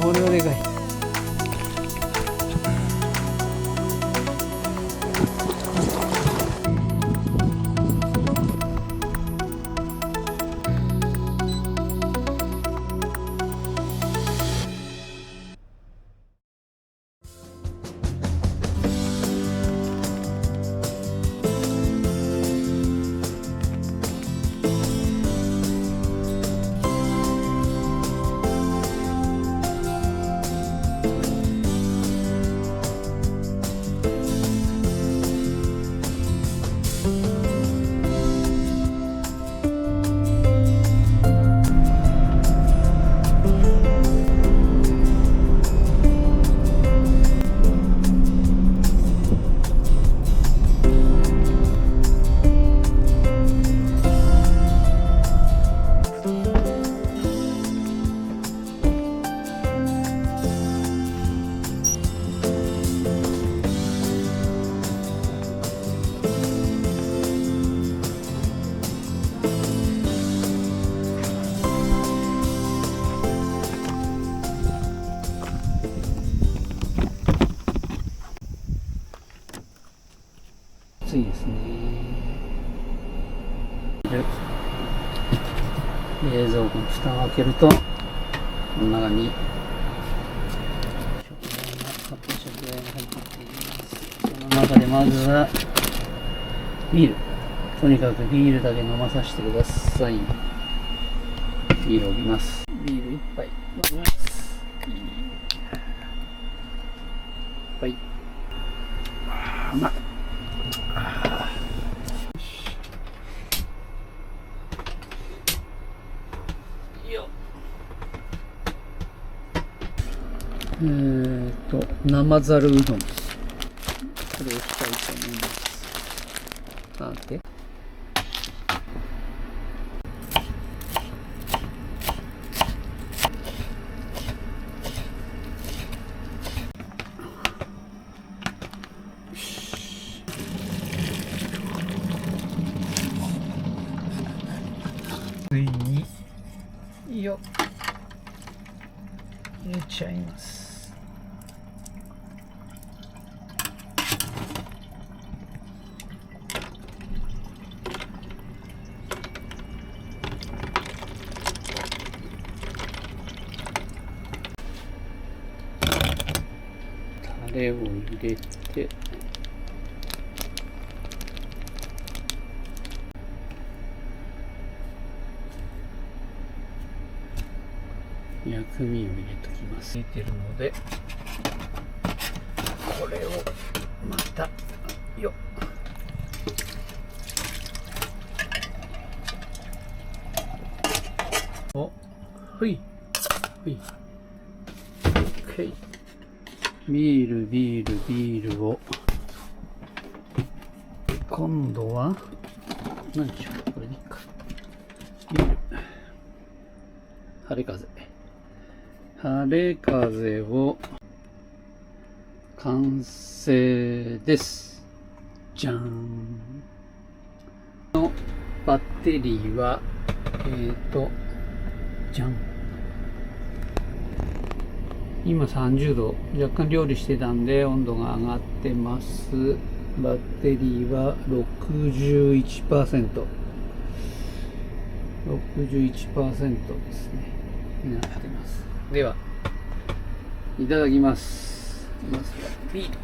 これはでかい。暑いですね。冷蔵庫の蓋を開けるとこの中に食材が入っています。その中でまずはビール、とにかくビールだけ飲まさせてください。ビールを置きます。ビール1杯飲みます。はい、うまい。生ざるうどん、これをしたいと思います。さて、ついに入れちゃいます。タレを入れて、薬味を入れときます。入れてるので、これをまたよっ、お、ほいほい、OK。ビールを、今度は何でしょう、これでいいか。ビール、晴れ風を、完成です。じゃーん。のバッテリーはじゃん、今30度、若干料理してたんで温度が上がってます。バッテリーは 61%、 ですね、になってます。では、いただきます。まずはビール。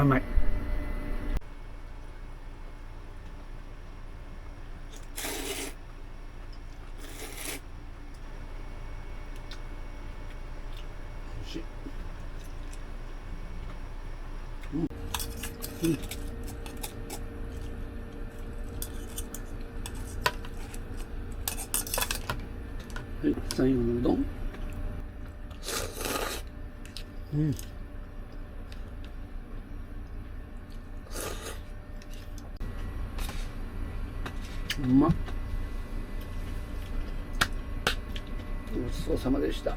うまい。おいしい。うん。はい、最後のうどん。うん。うまっ。ごちそうさまでした。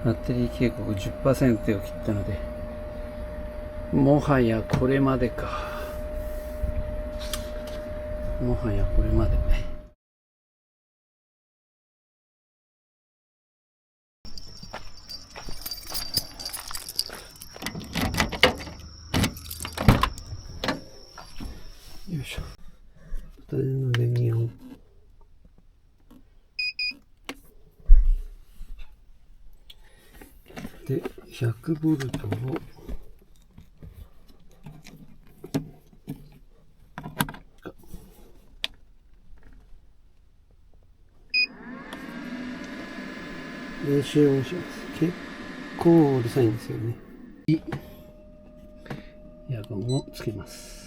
バッテリー警告 10% を切ったので、もはやこれまでか。もはやこれまで。よいしょ。それの電源を。で、100ボルトを練習をします。結構うるさいんですよね。エアコンをつけます。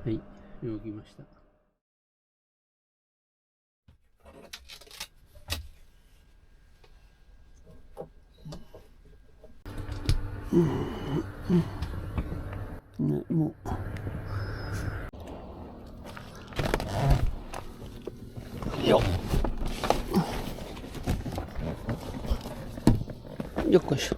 はい、動きました。ね、もうよっこいしょ。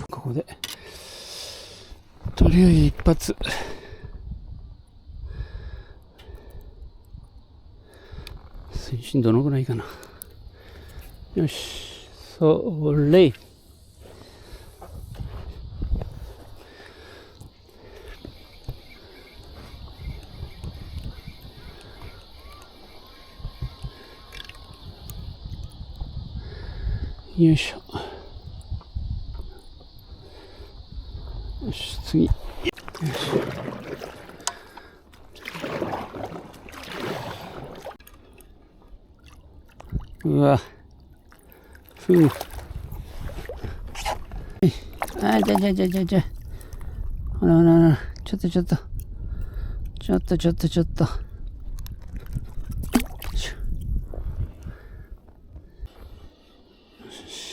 ここでとりあえず一発水深どのぐらいかな。よし、それよいしょ。よし、次。よし。うわ。ふう。あ、じゃ。ほら。ちょっと。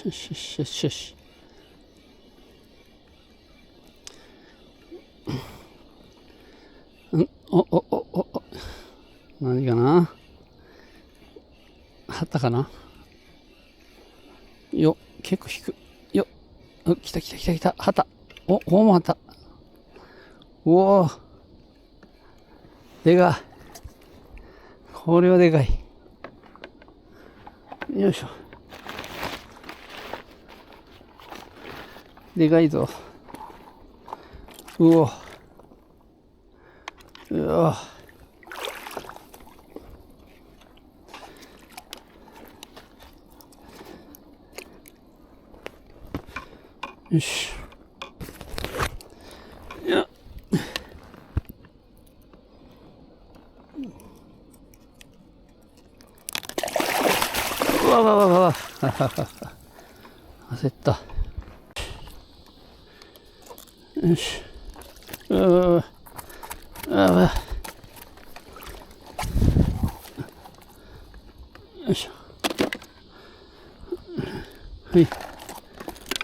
よし。お。何かな？旗かな？よ、結構引く。よ、来た。旗。お、こうも旗。おお。でかい。これはでかい。よいしょ。でかいぞ。うわ。よし。うわ。焦った。よし。よいしょ。はい。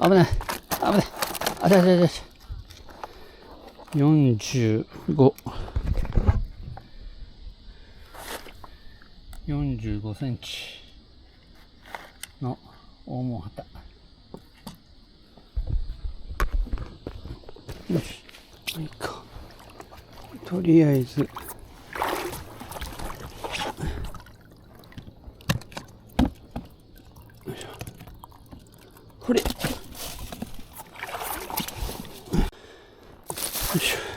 危ない。あちゃ。45。45センチの大門旗。よし。いいか。とりあえず。ほれ。いしょ。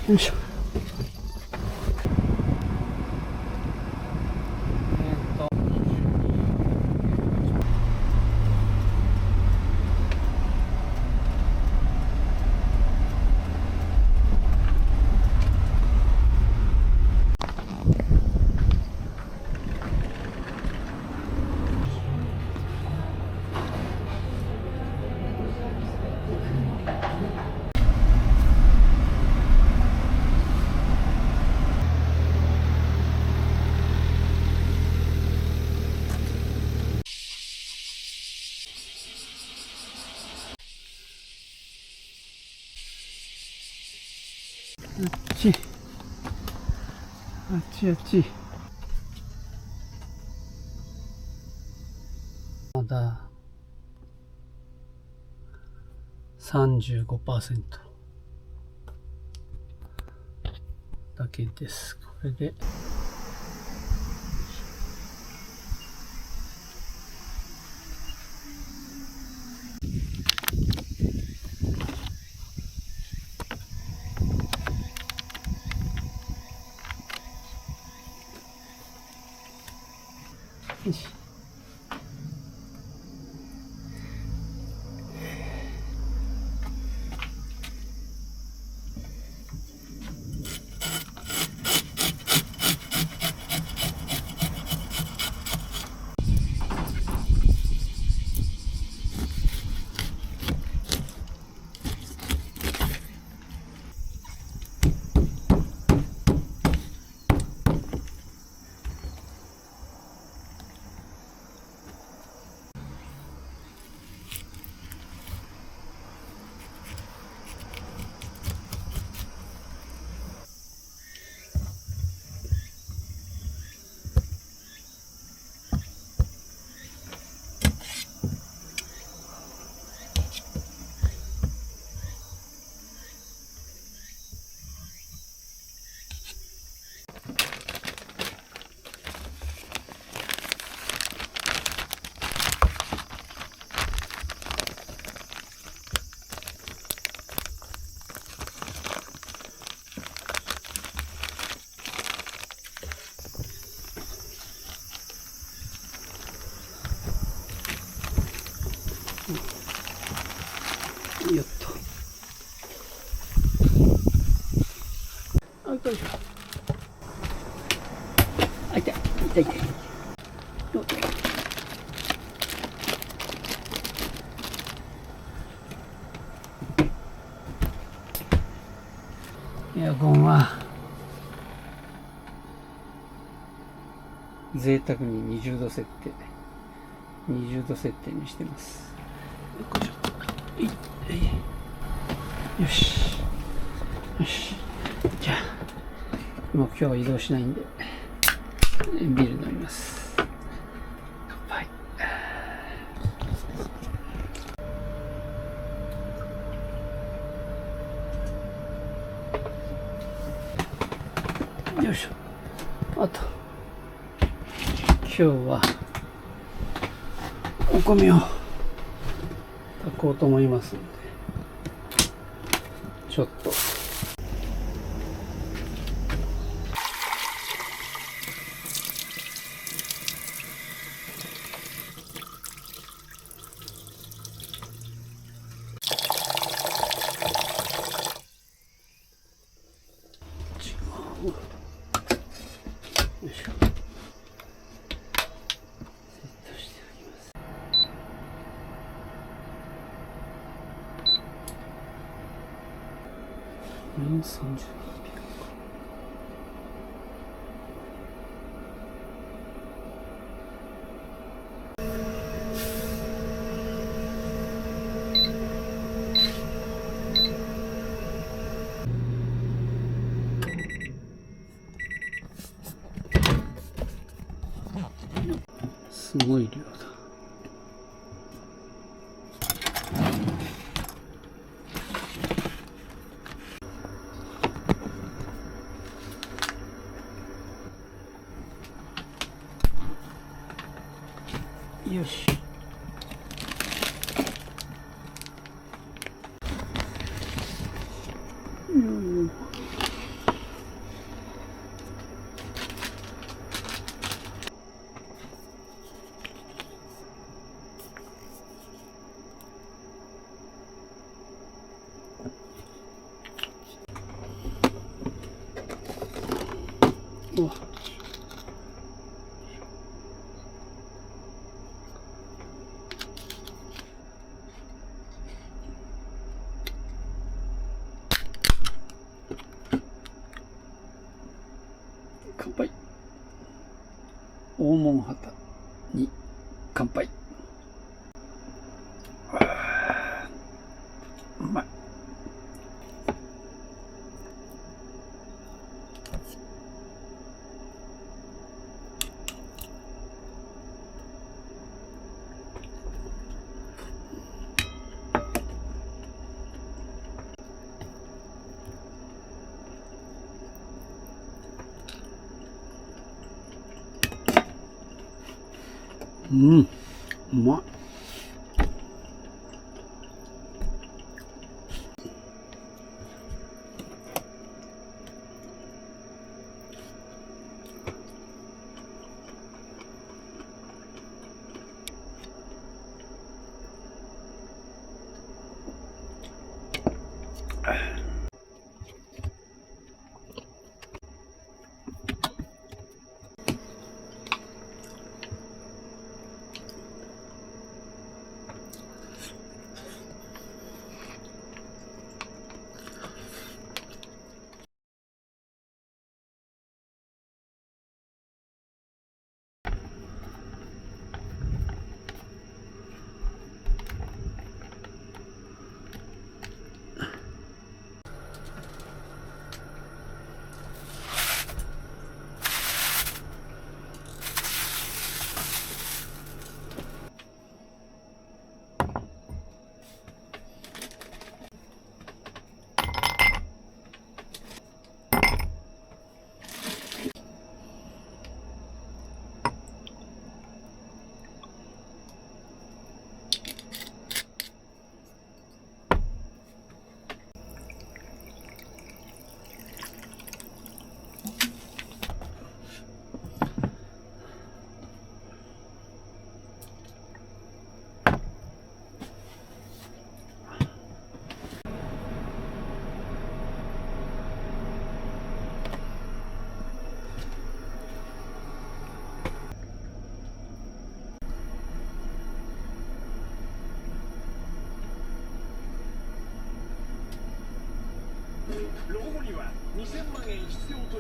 よいしょ。あっちあっちあっち。まだ 35% だけです。これでよし。よいしょ。あ、痛い痛い痛い。よっ、エアコンは贅沢に20度設定にしてます。よいしょ。よしよし。じゃあもう今日は移動しないんでビール飲みます。乾杯。よいしょ。あと今日はお米を炊こうと思いますので、ちょっとよいしょ。セットしておきます。430。すごい量だ。よし。お、乾杯。黄門旗に乾杯。うまい。うん、うまい。お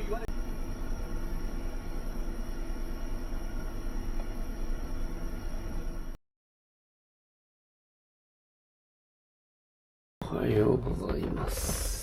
はようございます。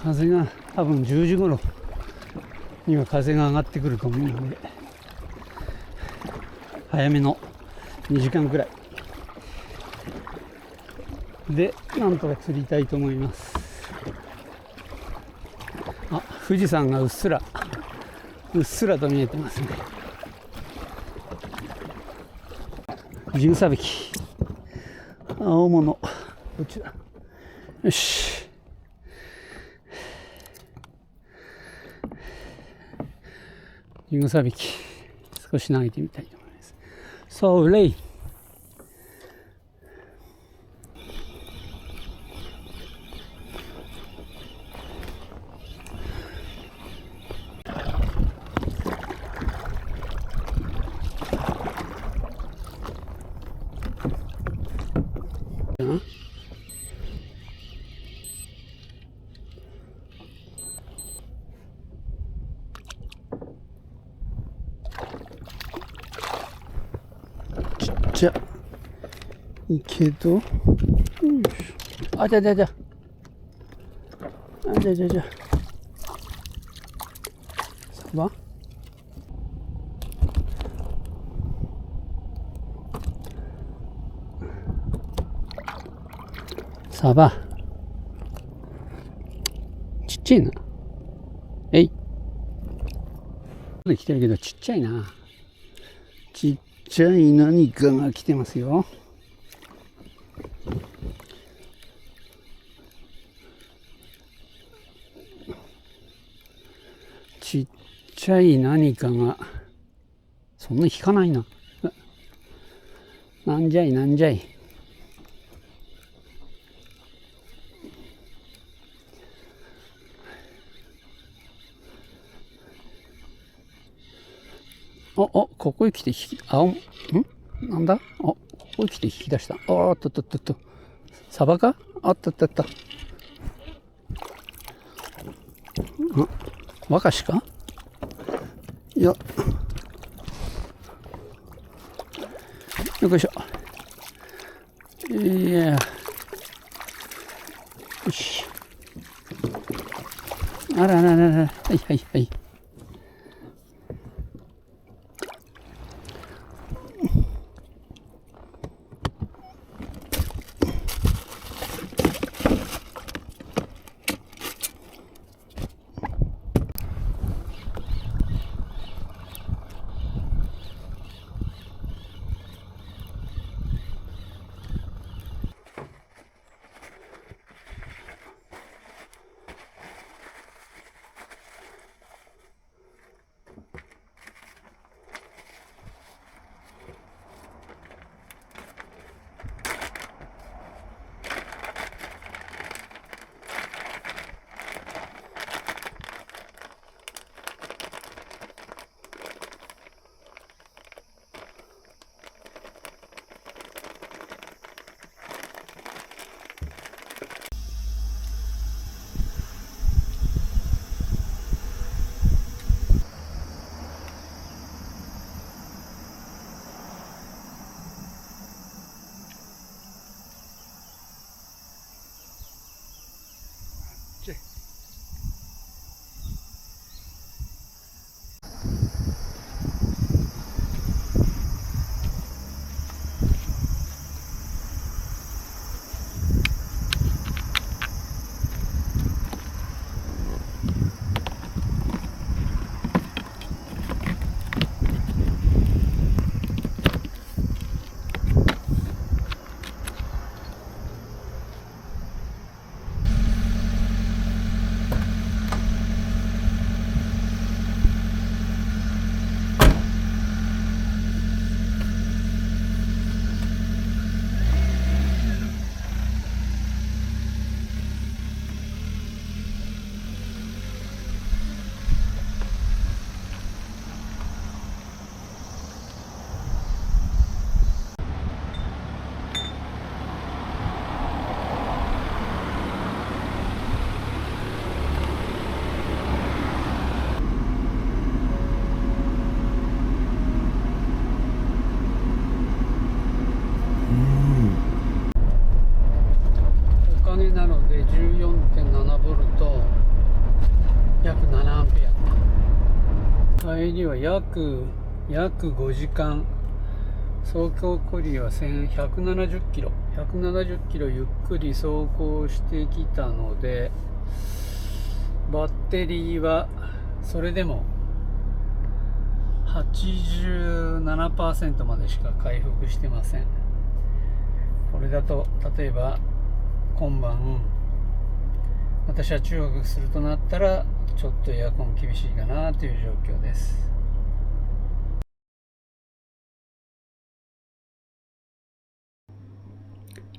風が多分10時頃には風が上がってくると思うので、早めの2時間くらいでなんとか釣りたいと思います。あ、富士山がうっすらと見えてますね。十三匹、青物、こっちだ。よし、十三匹少し投げてみたいと思います。So late. じゃいいけど、あじゃサバサバちっちゃいな。えいで来てるけどちっちゃいな。ちっちゃい何かが来てますよ。ちっちゃい何かが、そんな引かないな。なんじゃい。ここへ来てなんだ、ここへ来て引き出した。サバか。若しか。よいしょ。いや、よし。あら、はい。帰りは約5時間、走行距離は170キロ、170キロゆっくり走行してきたので、バッテリーはそれでも87% までしか回復してません。これだと例えば今晩私は中学するとなったらちょっとエアコン厳しいかなという状況です。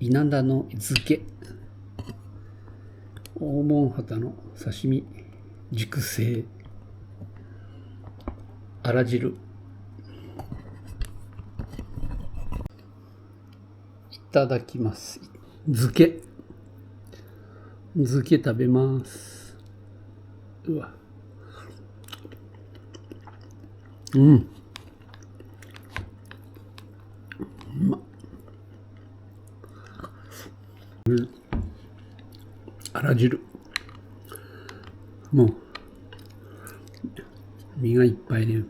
稲田の漬け、黄門旗の刺身、熟成、あら汁、いただきます。漬け食べます。うわ、うまっ。あら汁、もう身がいっぱいで、